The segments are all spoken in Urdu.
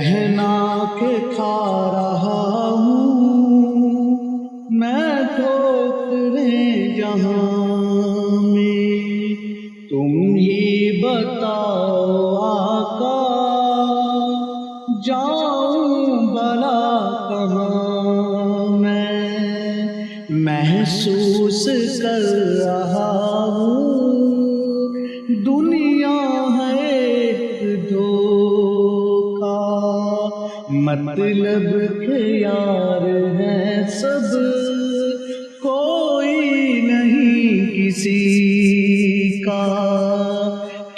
بہنا کے کھا رہا ہوں میں ٹھوکریں جہاں میں، تم ہی بتاؤ آقا جاؤں بھلا کہاں میں، محسوس کر رہا ہوں دنیا ہے ایک دھوکا، مطلب کہ یار ہے سب کوئی نہیں کسی کا،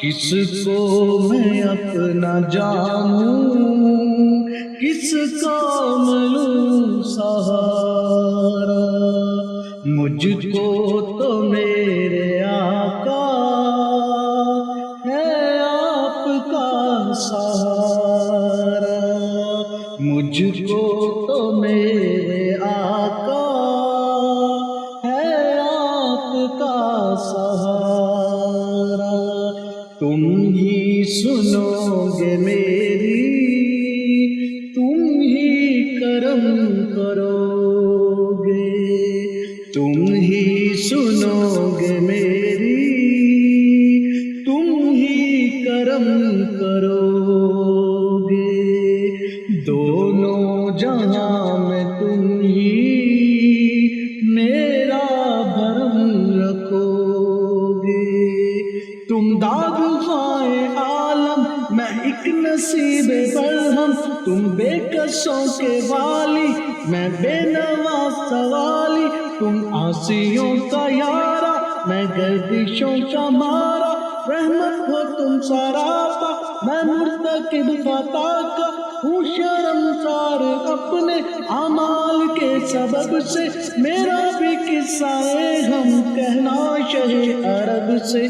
کس کو میں اپنا جانوں کس کا ملوں سہارا، مجھ کو تو میرے آقا ہے آپ کا سہارا، مجھ کو تو میرے آقا ہے آپ کا سہارا، تم ہی سنو گے میری تم ہی کرم کرو گے، تم ہی سنو گے میری تم ہی کرم کرو گے، دونوں جہاں میں تم ہی میرا بھرم رکھو گے، تم داد خواہ عالم میں ایک نصیب برہم، تم بے کسوں کے والی میں بے نوا سوالی، تم عاصیوں کا یارا میں گردشوں کا مارا، رحمت ہو تم سراپا میں مرتکب خطا کا ہوں شرمسار اپنے اعمال کے سبب سے، میرا بھی قصہ ہے غم کہنا شہ عرب سے۔